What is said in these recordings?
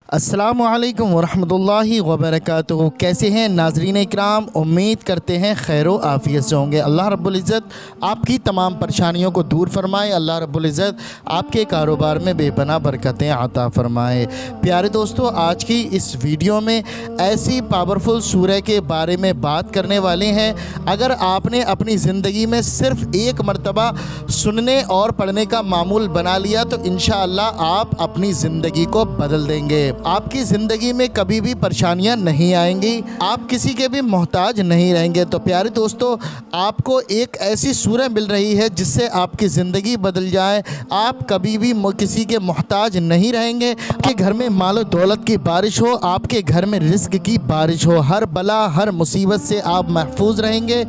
अस्सलामु अलैकुम वरहमतुल्लाहि वबरकातुहू। कैसे हैं नाज़रीन इकराम, उम्मीद करते हैं खैर आफ़ियत से होंगे। अल्लाह रब्बुल इज़्ज़त आपकी तमाम परेशानियों को दूर फरमाए। अल्लाह रब्बुल इज़्ज़त आपके कारोबार में बेपनाह बरकतें अता फरमाए। प्यारे दोस्तों, आज की इस वीडियो में ऐसी पावरफुल सूरह के बारे में बात करने वाले हैं। अगर आपने अपनी ज़िंदगी में सिर्फ़ एक मरतबा सुनने और पढ़ने का मामूल बना लिया तो इंशाअल्लाह आप अपनी ज़िंदगी को बदल देंगे। आपकी ज़िंदगी में कभी भी परेशानियां नहीं आएंगी, आप किसी के भी मोहताज नहीं रहेंगे। तो प्यारे दोस्तों, आपको एक ऐसी सूरह मिल रही है जिससे आपकी ज़िंदगी बदल जाए। आप कभी भी किसी के मोहताज नहीं रहेंगे। आपके घर में मालो दौलत की बारिश हो, आपके घर में रिस्क की बारिश हो, हर बला हर मुसीबत से आप महफूज रहेंगे।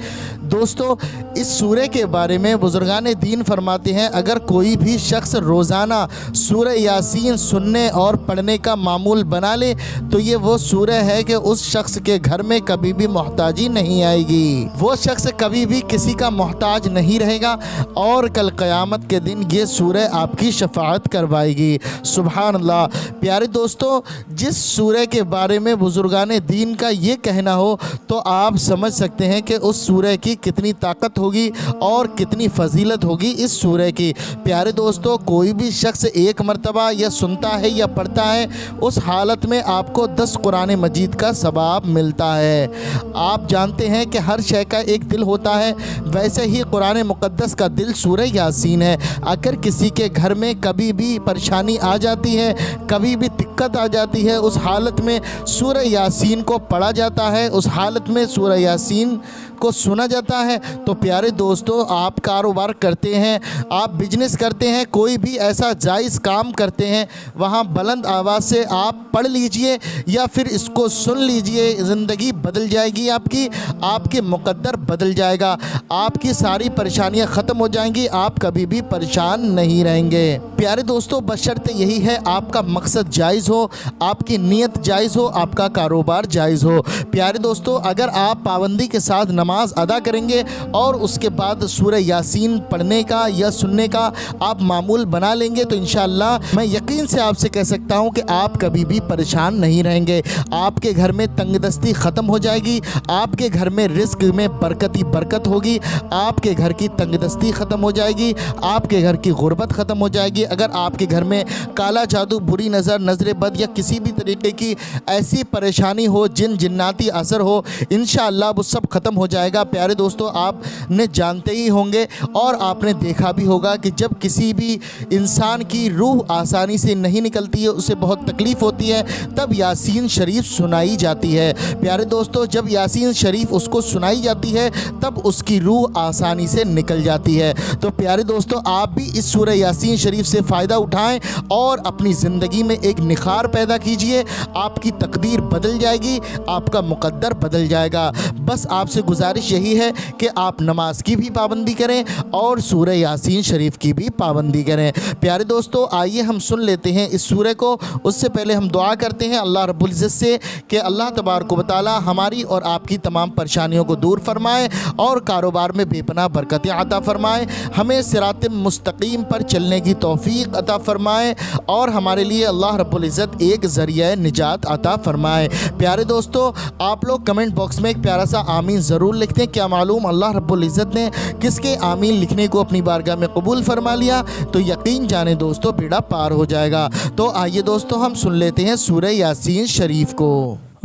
दोस्तों, इस सूरह के बारे में बुजुर्गान दीन फरमाते हैं, अगर कोई भी शख्स रोज़ाना सूरह यासीन सुनने और पढ़ने का मामूल बना ले तो ये वो सूरह है कि उस शख्स के घर में कभी भी मोहताजी नहीं आएगी। वो शख्स कभी भी किसी का मोहताज नहीं रहेगा और कल क़यामत के दिन ये सूरह आपकी शफाअत करवाएगी। सुभान अल्लाह। प्यारे दोस्तों, जिस सूरह के बारे में बुजुर्गान दीन का ये कहना हो तो आप समझ सकते हैं कि उस सूरह की कितनी ताकत होगी और कितनी फजीलत होगी इस सूरह की। प्यारे दोस्तों, कोई भी शख्स एक मरतबा या सुनता है या पढ़ता है, उस हालत में आपको 10 कुरान मजीद का सवाब मिलता है। आप जानते हैं कि हर शय का एक दिल होता है, वैसे ही कुरान मुक़द्दस का दिल सूरह यासीन है। अगर किसी के घर में कभी भी परेशानी आ जाती है, कभी भी दिक्कत आ जाती है, उस हालत में सूरह यासीन को पढ़ा जाता है, उस हालत में सूरह यासीन को सुना जाता है। तो प्यारे दोस्तों, आप कारोबार करते हैं, आप बिजनेस करते हैं, कोई भी ऐसा जायज़ काम करते हैं, वहाँ बुलंद आवाज़ से आप पढ़ लीजिए या फिर इसको सुन लीजिए। ज़िंदगी बदल जाएगी आपके मुक़द्दर बदल जाएगा, आपकी सारी परेशानियाँ ख़त्म हो जाएंगी, आप कभी भी परेशान नहीं रहेंगे। प्यारे दोस्तों, बशर्ते यही है आपका मकसद जायज़ हो, आपकी नीयत जायज़ हो, आपका कारोबार जायज़ हो। प्यारे दोस्तों, अगर आप पाबंदी के साथ नमाज अदा करेंगे और उसके बाद सूरह यासीन पढ़ने का या सुनने का आप मामूल बना लेंगे तो इंशाअल्लाह मैं यकीन से आपसे कह सकता हूं कि आप कभी भी परेशान नहीं रहेंगे। आपके घर में तंगदस्ती ख़त्म हो जाएगी, आपके घर में रिस्क में बरकत ही बरकत होगी, आपके घर की तंगदस्ती ख़त्म हो जाएगी, आपके घर की गुर्बत ख़त्म हो जाएगी। अगर आपके घर में काला जादू, बुरी नज़र, नज़र बद या किसी भी तरीके की ऐसी परेशानी हो, जिन जिन्नाती असर हो, इंशाअल्लाह वो सब ख़त्म हो जाएगा। प्यारे दोस्तों, आपने जानते ही होंगे और आपने देखा भी होगा कि जब किसी भी इंसान की रूह आसानी से नहीं निकलती है, उसे बहुत तकलीफ़ होती है, तब यासीन शरीफ सुनाई जाती है। प्यारे दोस्तों, जब यासीन शरीफ उसको सुनाई जाती है तब उसकी रूह आसानी से निकल जाती है। तो प्यारे दोस्तों, आप भी इस सूरह यासीन शरीफ से फ़ायदा उठाएं और अपनी ज़िंदगी में एक निखार पैदा कीजिए। आपकी तकदीर बदल जाएगी, आपका मुक़द्दर बदल जाएगा। बस आपसे गुजारिश यही है कि आप नमाज की भी पाबंदी करें और सूरह यासीन शरीफ की भी पाबंदी करें। प्यारे दोस्तों, आइए हम सुन लेते हैं इस सूरह को। उससे पहले हम दुआ करते हैं अल्लाह रब्बुल इज़्ज़त से कि अल्लाह तबारक व तआला हमारी और आपकी तमाम परेशानियों को दूर फरमाए और कारोबार में बेपनाह बरकतें अता फरमाए, हमें सिरात मुस्तकीम पर चलने की तौफीक अता फरमाए और हमारे लिए अल्लाह रब्बुल इज़्ज़त एक ज़रिया निजात अता फरमाए। प्यारे दोस्तों, आप लोग कमेंट बॉक्स में एक प्यारा सा आमीन ज़रूर लिखते हैं। क्या मालूम अल्लाह रब्बुल इज़्ज़त ने किसके आमीन लिखने को अपनी बारगाह में कबूल फरमा लिया तो यकीन जाने दोस्तों बेड़ा पार हो जाएगा। तो आइए दोस्तों, हम सुन लेते हैं सूरह यासीन शरीफ को।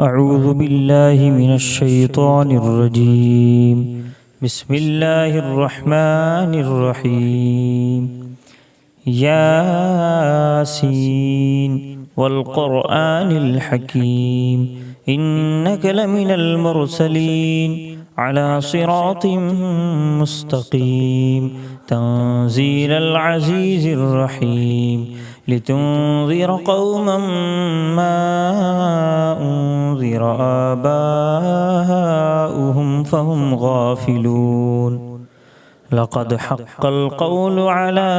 अऊज़ु बिल्लाहि मिनश शैतानिर रजीम। बिस्मिल्लाहिर रहमानिर रहीम। यासीन वल क़ुरआनिल हकीम इन्नका लमिनल मुरसलीन अला सिरातिम मुस्तकीम तंज़ीलल अज़ीज़िर रहीम लितुंज़िर क़ौमम मा उन्ज़िर आबाउहुम फहुम गाफ़िलून लक़द हक़्क़ल क़ौलु अला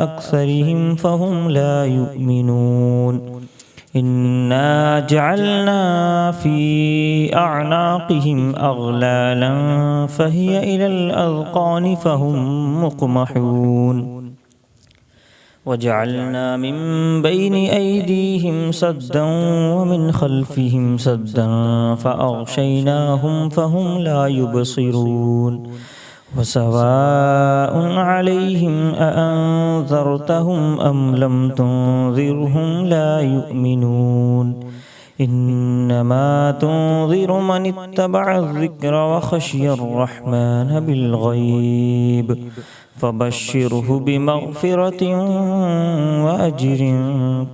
अक्सरिहिम फहुम ला युमिनून इन्ना जअलना फ़ी अअनाक़िहिम अग़लालन फ़हिय इलल अज़क़ानि फ़हुम मुक़महून وجعلنا من بين أيديهم سدا ومن خلفهم سدا فأغشيناهم فهم لا يبصرون وسواء عليهم أأنذرتهم أم لم تنذرهم لا يؤمنون إنما تنذر من اتبع الذكر وخشي الرحمن بالغيب فبشره بمغفرة وأجر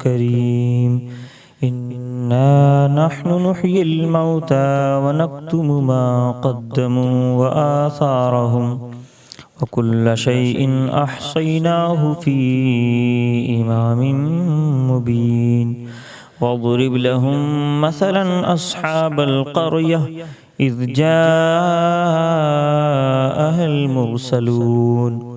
كريم إنا نحن نحيي الموتى ونكتم ما قدموا وآثارهم وكل شيء أحصيناه في إمام مبين واضرب لهم مثلا أصحاب القرية إذ جاءها المرسلون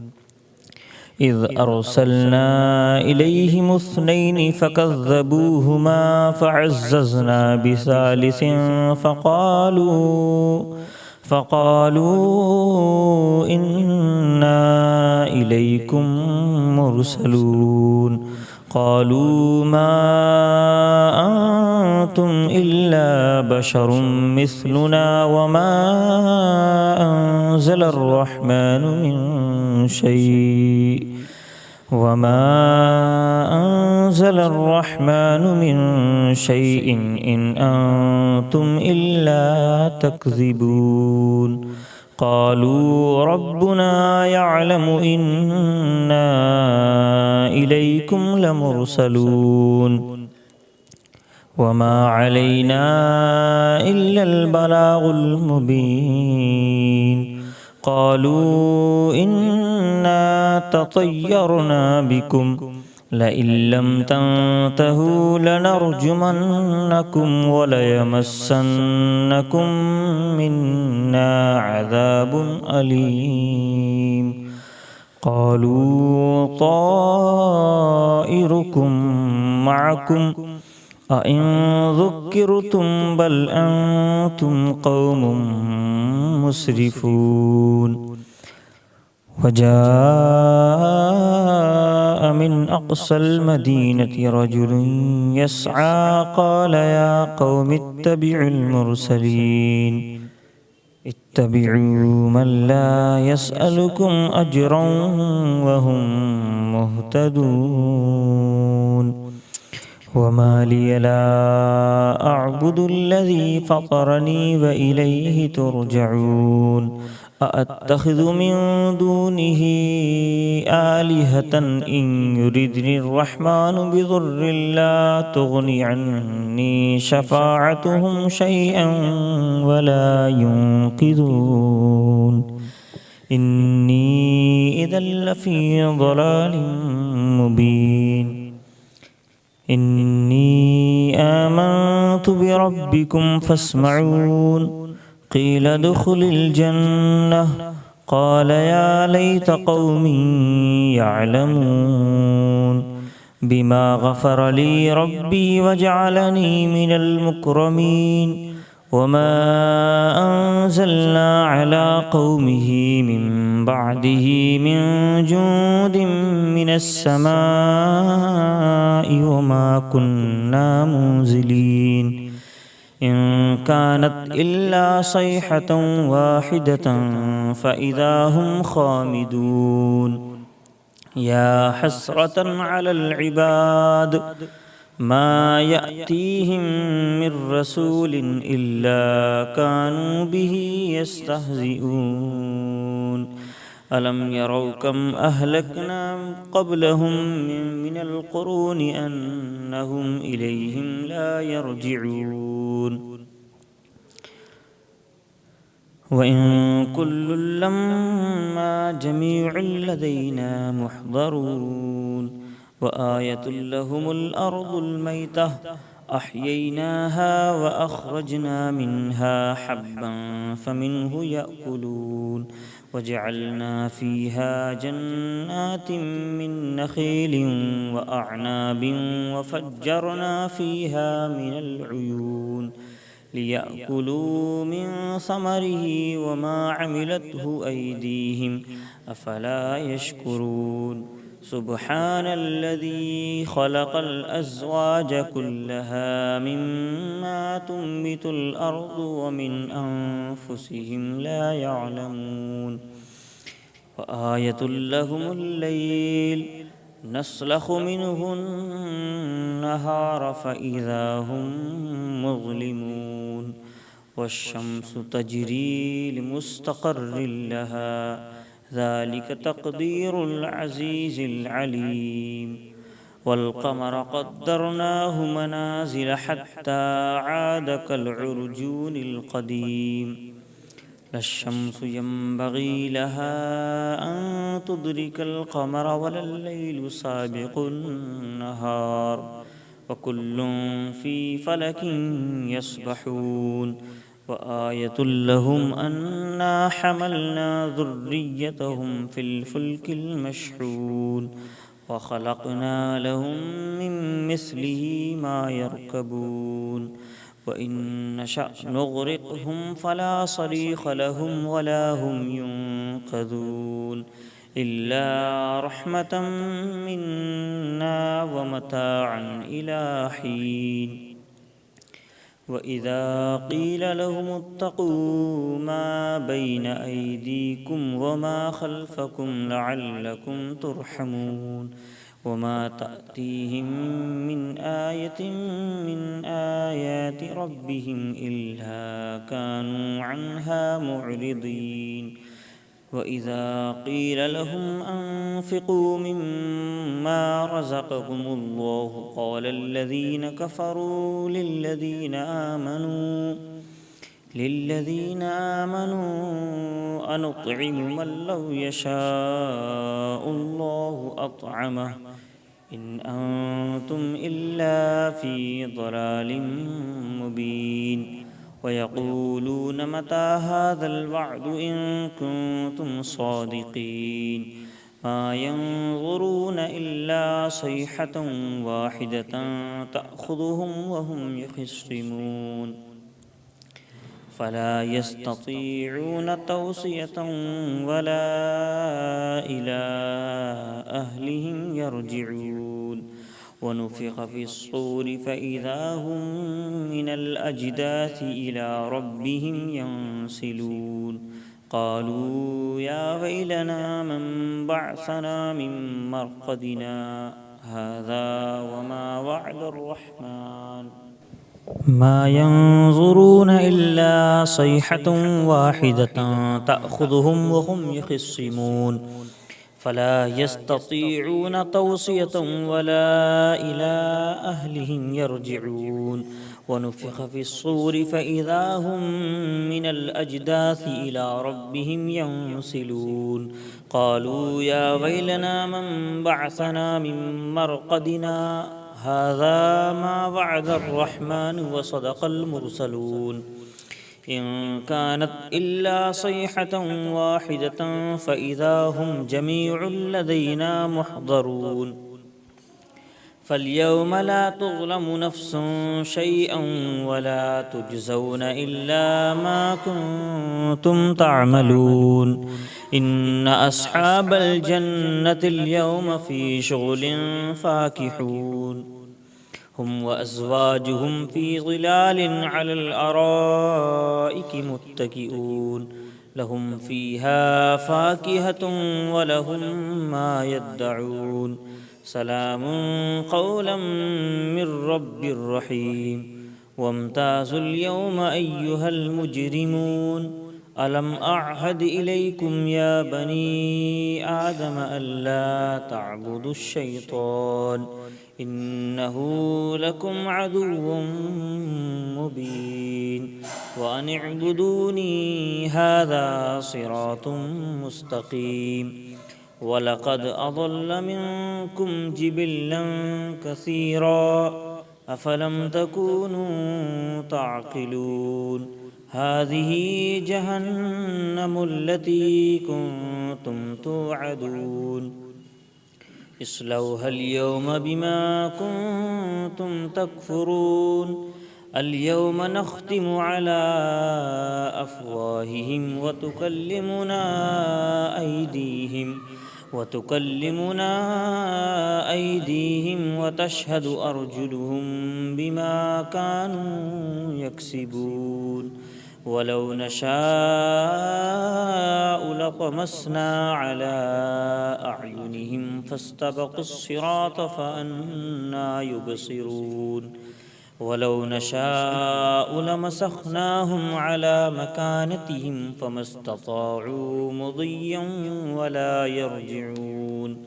إذ أرسلنا إليهم اثنين فكذبوهما فعززنا بثالث فقالوا إنا إليكم مرسلون قالوا ما أنتم إلا بشر مثلنا وما أنزل الرحمن من شيء إن أنتم إلا تكذبون قالوا ربنا يعلم إنا إليكم لمرسلون وما علينا إلا البلاغ المبين قالوا إنا تطيرنا بكم لئن لم تنتهوا لنرجمنكم وليمسنكم منا عذاب أليم قالوا طائركم معكم أئن ذكرتم بل أنتم قوم مسرفون وجاء من أقصى المدينة رجل يسعى قال يا قوم اتبعوا المرسلين اتبعوا من لا يسألكم أجرا وهم مهتدون وما لي لا أعبد الذي فطرني وإليه ترجعون أأتخذ من دونه آلهة إن يردني الرحمن بضر لا تغني عني شفاعتهم شيئا ولا ينقذون إني إذا لفي ضلال مبين إني آمنت بربكم فاسمعون قيل ادخل الجنة قال يا ليت قومي يعلمون بما غفر لي ربي وجعلني من المكرمين وما أنزلنا على قومه من بعده من جند من السماء وما كنا منزلين إن كانت إلا صيحة واحدة فإذا هم خامدون يا حسرة على العباد ما يأتيهم من رسول إلا كانوا به يستهزئون ألم يروا كم أهلكنا قبلهم من القرون أنهم إليهم لا يرجعون وإن كل لما جميع لدينا محضرون وآية لهم الأرض الميتة أحييناها وأخرجنا منها حبا فمنه يأكلون وجعلنا فيها جنات من نخيل وأعناب وفجرنا فيها من العيون ليأكلوا من ثمره وما عملته أيديهم أفلا يشكرون سبحان الذي خلق الأزواج كلها مما تنبت الأرض ومن أنفسهم لا يعلمون وآية لهم الليل نسلخ منه النهار فإذا هم مظلمون والشمس تجري لمستقر لها ذلك تقدير العزيز العليم والقمر قدرناه منازل حتى عاد كالعرجون القديم لا الشمس ينبغي لها أن تدرك القمر ولا الليل سابق النهار وكل في فلك يسبحون وآية لهم أنا حملنا ذريتهم في الفلك المشحون وخلقنا لهم من مثله ما يركبون وإن نشأ نغرقهم فلا صريخ لهم ولا هم ينقذون إلا رحمة منا ومتاعا إلى حين وإذا قيل لهم اتقوا ما بين أيديكم وما خلفكم لعلكم ترحمون وما تأتيهم من آية من آيات ربهم إلا كانوا عنها معرضين وإذا قيل لهم أنفقوا مما رزقكم الله قال الذين كفروا للذين آمنوا أنطعم من لو يشاء الله أطعمه إن أنتم إلا في ضلال مبين ويقولون متى هذا الوعد إن كنتم صادقين ما ينظرون إلا صيحة واحدة تأخذهم وهم يخصمون فلا يستطيعون توصية ولا إلى أهلهم يرجعون ونفخ في الصور فإذا هم من الأجداث إلى ربهم ينسلون قالوا يا ويلنا من بعثنا من مرقدنا هذا وما وعد الرحمن ما ينظرون إلا صيحة واحدة تأخذهم وهم يخصمون فلا يستطيعون توصية ولا إلى أهلهم يرجعون ونفخ في الصور فإذا هم من الأجداث إلى ربهم ينسلون قالوا يا ويلنا من بعثنا من مرقدنا هذا ما وعد الرحمن وصدق المرسلون إن كانت إلا صيحة واحدة فإذا هم جميع لدينا محضرون فاليوم لا تظلم نفس شيئا ولا تجزون إلا ما كنتم تعملون إن أصحاب الجنة اليوم في شغل فاكهون هم وأزواجهم في ظلال على الأرائك متكئون لهم فيها فاكهة ولهم ما يدعون سلام قولا من رب رحيم وامتازوا اليوم أيها المجرمون ألم أعهد إليكم يا بني آدم ألا تعبدوا الشيطان إنه لكم عدو مبين وأن اعبدوني هذا صراط مستقيم ولقد أضل منكم جبلا كثيرا أفلم تكونوا تعقلون هذه جهنم التي كنتم توعدون اصلوها اليوم بما كنتم تكفرون اليوم نختم على أفواههم وتكلمنا أيديهم وتكلمنا أيديهم وتشهد أرجلهم بما كانوا يكسبون ولو نشاء لطمسنا على أعينهم فاستبقوا الصراط فأنى يبصرون ولو نشاء لمسخناهم على مكانتهم فما استطاعوا مضيا ولا يرجعون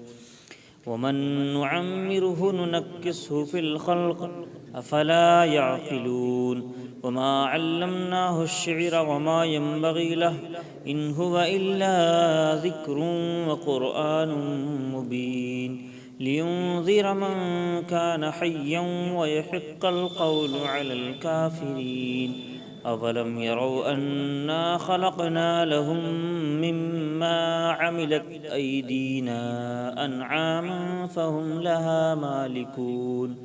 ومن نعمره ننكسه في الخلق أفلا يعقلون وما علمناه الشعر وما ينبغي له إن هو إلا ذكر وقرآن مبين لينذر من كان حيا ويحق القول على الكافرين أولم يروا أنا خلقنا لهم مما عملت أيدينا أنعاما فهم لها مالكون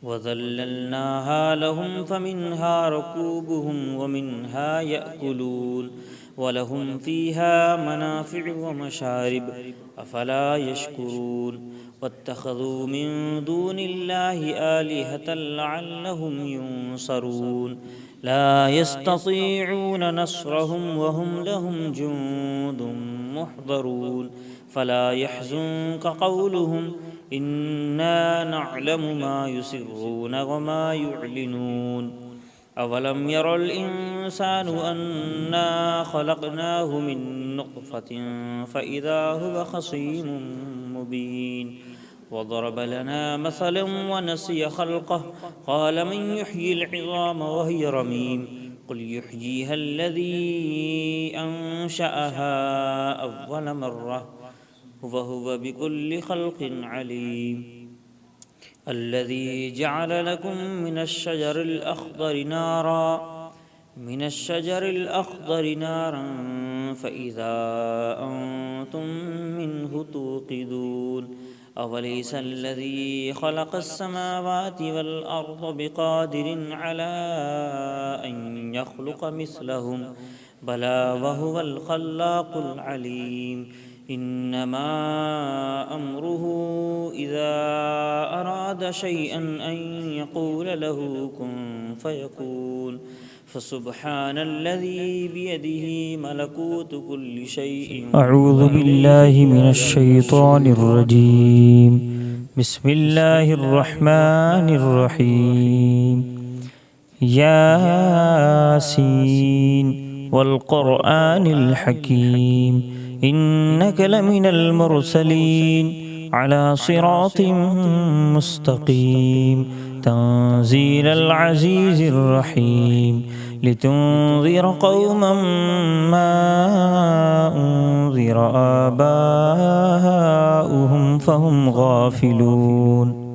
وذللناها لهم فمنها ركوبهم ومنها يأكلون ولهم فيها منافع ومشارب أفلا يشكرون واتخذوا من دون الله آلهة لعلهم ينصرون لا يستطيعون نصرهم وهم لهم جند محضرون فلا يحزنك قولهم إنا نعلم ما يسرون وما يعلنون أولم ير الإنسان أنا خلقناه من نطفة فإذا هو خصيم مبين وضرب لنا مثلا ونسي خلقه قال من يحيي العظام وهي رميم قل يحييها الذي أنشأها أول مرة وهو بكل خلق عليم الذي جعل لكم من الشجر الأخضر نارا فإذا أنتم منه توقدون أوليس الذي خلق السماوات والأرض بقادر على أن يخلق مثلهم بلى وهو الخلاق العليم إنما أمره إذا أراد شيئا أن يقول له كن فيكون فسبحان الذي بيده ملكوت كل شيء أعوذ بالله من الشيطان الرجيم بسم الله الرحمن الرحيم ياسين والقرآن الحكيم إنك لمن المرسلين على صراط مستقيم تنزيل العزيز الرحيم لتنذر قوما ما أنذر آباؤهم فهم غافلون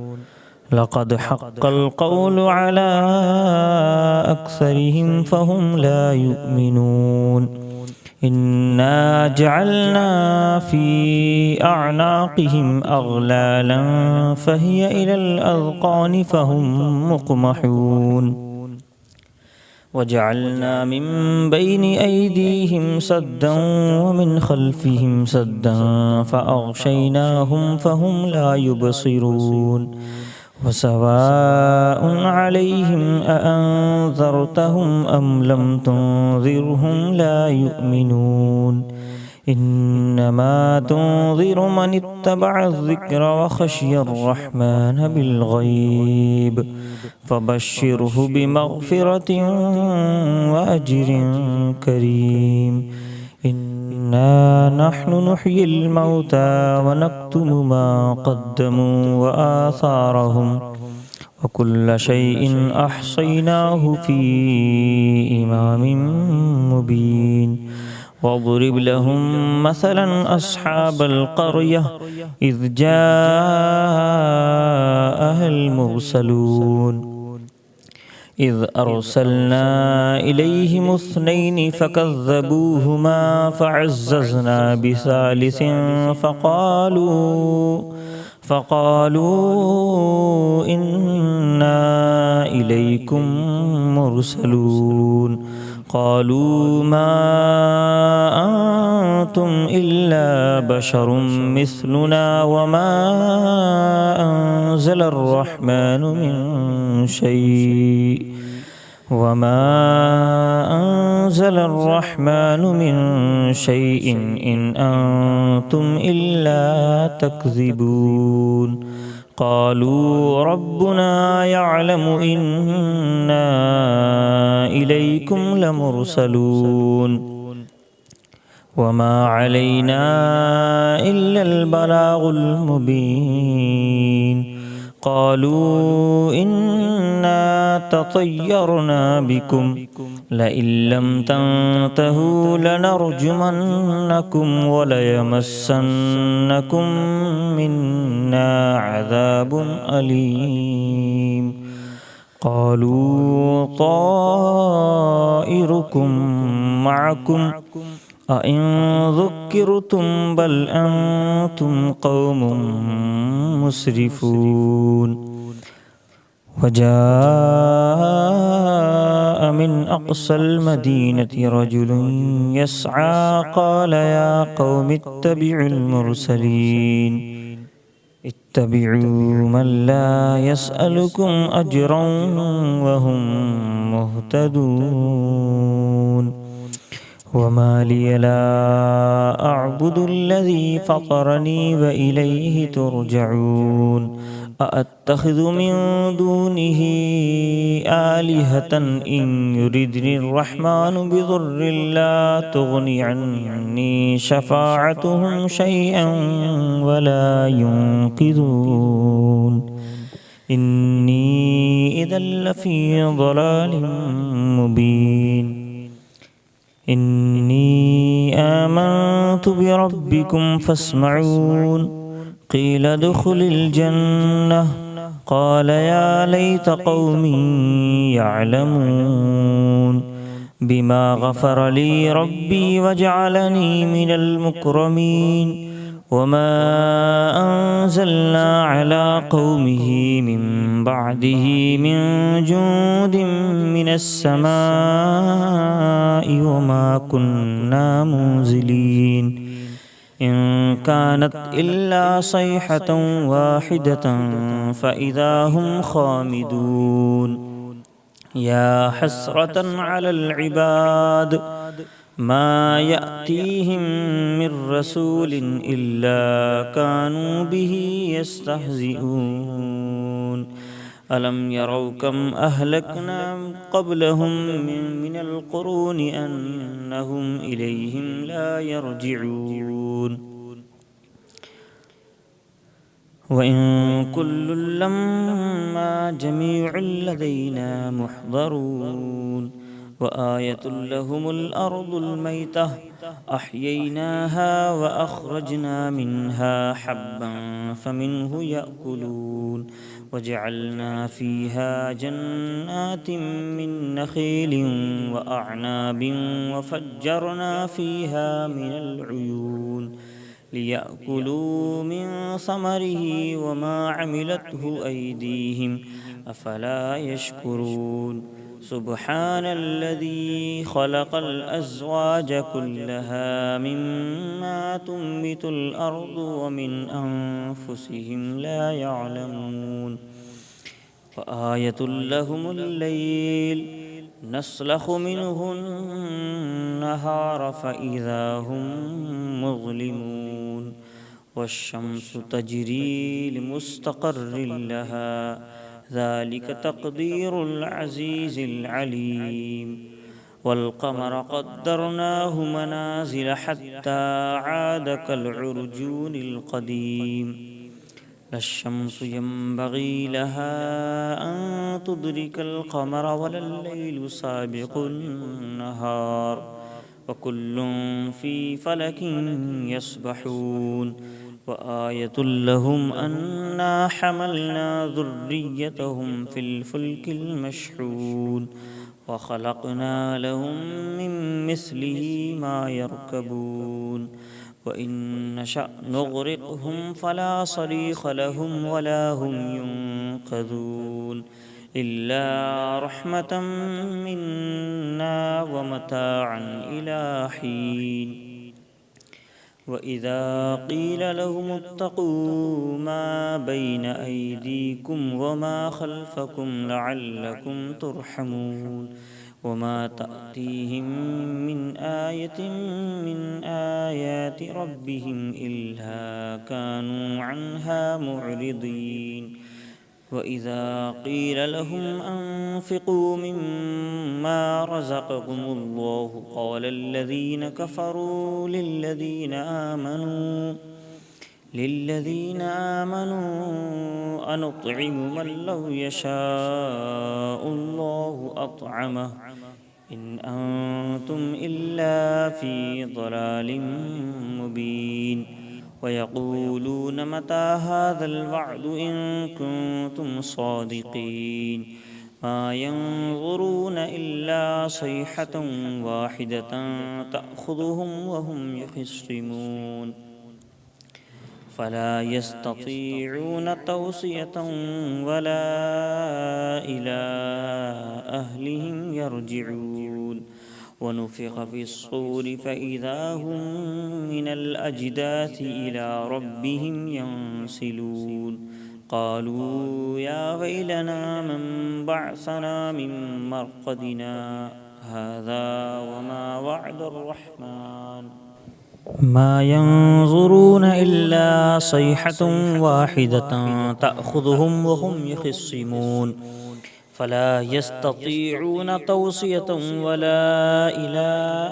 لقد حق القول على أكثرهم فهم لا يؤمنون إنا جعلنا في أعناقهم أغلالا فهي إلى الأذقان فهم مقمحون وجعلنا من بين أيديهم سدا ومن خلفهم سدا فأغشيناهم فهم لا يبصرون وسواء عليهم أأنذرتهم أم لم تنذرهم لا يؤمنون إنما تنذر من اتبع الذكر وخشي الرحمن بالغيب فبشره بمغفرة وأجر كريم إنا نحن نحيي الموتى ونكتب ما قدموا وآثارهم وكل شيء أحصيناه في إمام مبين واضرب لهم مثلا أصحاب القرية إذ جاءها المرسلون إذ أرسلنا إليهم اثنين فكذبوهما فعززنا بثالث فقالوا إنا إليكم مرسلون قالوا ما أنتم إلا بشر مثلنا وما أنزل الرحمن من شيء إن أنتم إلا تكذبون قالوا ربنا يعلم إنا إليكم لمرسلون وما علينا إلا البلاغ المبين قالوا إنا تطيرنا بكم لئن لم تنتهوا لنرجمنكم وليمسنكم منا عذاب أليم قالوا طائركم معكم أئن ذكرتم بل أنتم قوم مسرفون وجاء من أقصى المدينة رجل يسعى قال يا قوم اتبعوا المرسلين اتبعوا من لا يسألكم أجرا وهم مهتدون وما لي لا أعبد الذي فطرني وإليه ترجعون أأتخذ من دونه آلهة إن يردني الرحمن بضر لا تغني عني شفاعتهم شيئا ولا ينقذون إني إذا لفي ضلال مبين إني آمنت بربكم فاسمعون قيل ادخل الجنة قال يا ليت قومي يعلمون بما غفر لي ربي وجعلني من المكرمين وما أنزلنا على قومه من بعده من جند من السماء وما كنا منزلين إن كانت إلا صيحة واحدة فإذا هم خامدون يا حسرة على العباد ما يأتيهم من رسول إلا كانوا به يستهزئون ألم يروا كم أهلكنا قبلهم من القرون أنهم إليهم لا يرجعون وإن كل لما جميع لدينا محضرون وآية لهم الأرض الميتة أحييناها وأخرجنا منها حبا فمنه يأكلون وجعلنا فيها جنات من نخيل وأعناب وفجرنا فيها من العيون ليأكلوا من ثمره وما عملته أيديهم أفلا يشكرون سبحان الذي خلق الأزواج كلها مما تنبت الأرض ومن أنفسهم لا يعلمون وآية لهم الليل نسلخ منه النهار فإذا هم مظلمون والشمس تجري لمستقر لها ذلك تقدير العزيز العليم والقمر قدرناه منازل حتى عاد كالعرجون القديم لا الشمس ينبغي لها أن تدرك القمر ولا الليل سابق النهار وكل في فلك يسبحون وآية لهم أنا حملنا ذريتهم في الفلك المشحون وخلقنا لهم من مثله ما يركبون وإن نشأ نغرقهم فلا صريخ لهم ولا هم ينقذون إلا رحمة منا ومتاعا إلى حين وإذا قيل لهم اتقوا ما بين أيديكم وما خلفكم لعلكم ترحمون وما تأتيهم من آية من آيات ربهم إلا كانوا عنها معرضين وإذا قيل لهم أنفقوا مما رزقكم الله قال الذين كفروا للذين آمنوا أنطعم من لو يشاء الله أطعمه إن أنتم إلا في ضلال مبين ويقولون متى هذا الوعد إن كنتم صادقين ما ينظرون إلا صيحة واحدة تأخذهم وهم يخصمون فلا يستطيعون توصية ولا إلى أهلهم يرجعون ونفخ في الصور فإذا هم من الأجداث إلى ربهم ينسلون قالوا يا ويلنا من بعثنا من مرقدنا هذا وما وعد الرحمن ما ينظرون إلا صيحة واحدة تأخذهم وهم يخصمون فلا يستطيعون توصية ولا إلى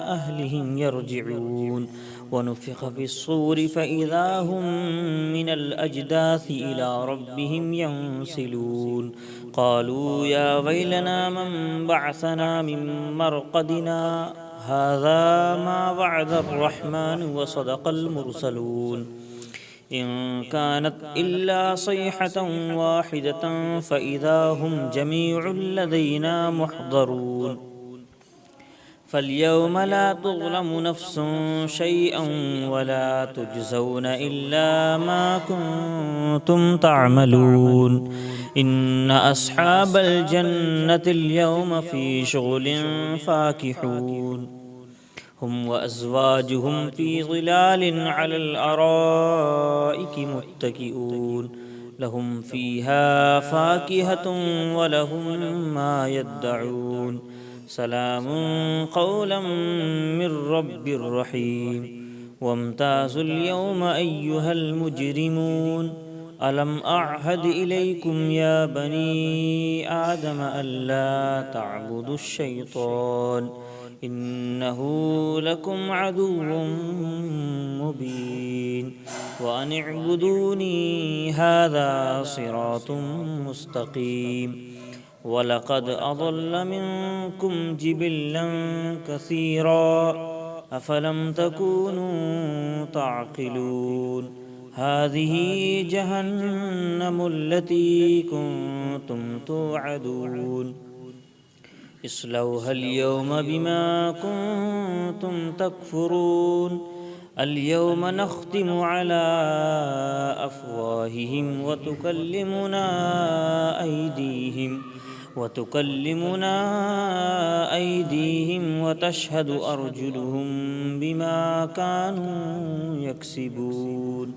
أهلهم يرجعون ونفخ في الصور فإذا هم من الأجداث إلى ربهم ينسلون قالوا يا ويلنا من بعثنا من مرقدنا هذا ما وعد الرحمن وصدق المرسلون إن كانت إلا صيحة واحدة فإذا هم جميع لدينا محضرون فاليوم لا تظلم نفس شيئا ولا تجزون إلا ما كنتم تعملون إن أصحاب الجنة اليوم في شغل فاكهون هم وأزواجهم في ظلال على الأرائك متكئون لهم فيها فاكهة ولهم ما يدعون سلام قولا من رب رحيم وامتازوا اليوم أيها المجرمون ألم أعهد إليكم يا بني آدم ألا تعبدوا الشيطان إنه لكم عدو مبين وأن اعبدوني هذا صراط مستقيم ولقد أضل منكم جبلا كثيرا أفلم تكونوا تعقلون هذه جهنم التي كنتم توعدون اصلوها اليوم بما كنتم تكفرون اليوم نختم على أفواههم وتكلمنا أيديهم وتشهد أرجلهم بما كانوا يكسبون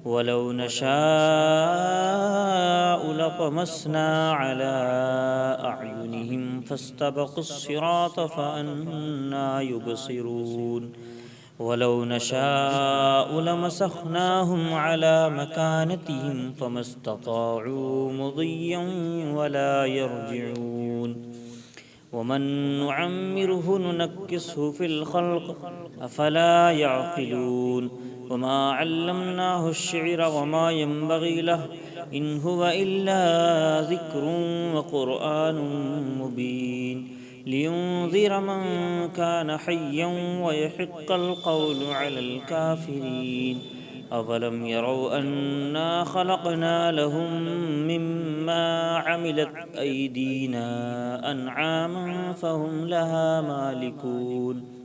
ولو نشاء لطمسنا على أعينهم فاستبقوا الصراط فأنى يبصرون ولو نشاء لمسخناهم على مكانتهم فما استطاعوا مضيا ولا يرجعون ومن نعمره ننكسه في الخلق أفلا يعقلون وما علمناه الشعر وما ينبغي له إن هو إلا ذكر وقرآن مبين لينذر من كان حيا ويحق القول على الكافرين أولم يروا أنا خلقنا لهم مما عملت أيدينا أنعاما فهم لها مالكون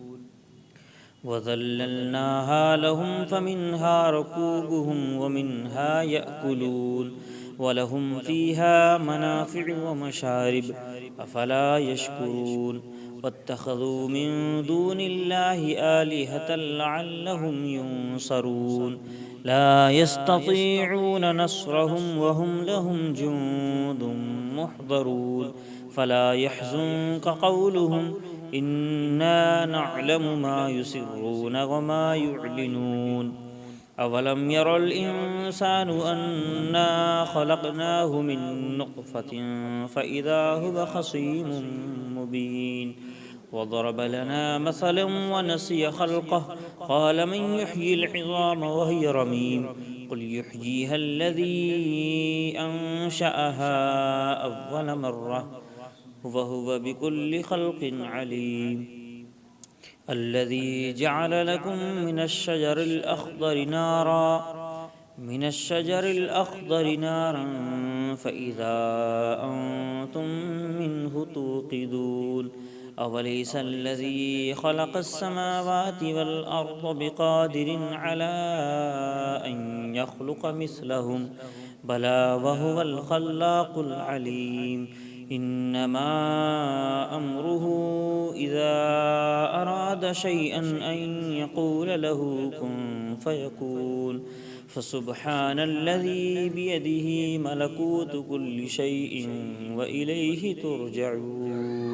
وذللناها لهم فمنها ركوبهم ومنها يأكلون ولهم فيها منافع ومشارب أفلا يشكرون واتخذوا من دون الله آلهة لعلهم ينصرون لا يستطيعون نصرهم وهم لهم جند محضرون فلا يحزنك قولهم إنا نعلم ما يسرون وما يعلنون أولم ير الإنسان أنا خلقناه من نطفة فإذا هو خصيم مبين وضرب لنا مثلا ونسي خلقه قال من يحيي العظام وهي رميم قل يحييها الذي أنشأها أول مرة وهو بكل خلق عليم الذي جعل لكم من الشجر الأخضر نارا فإذا أنتم منه توقدون أوليس الذي خلق السماوات والأرض بقادر على أن يخلق مثلهم بلى وهو الخلاق العليم إنما أمره إذا أراد شيئا أن يقول له كن فيكون فسبحان الذي بيده ملكوت كل شيء وإليه ترجعون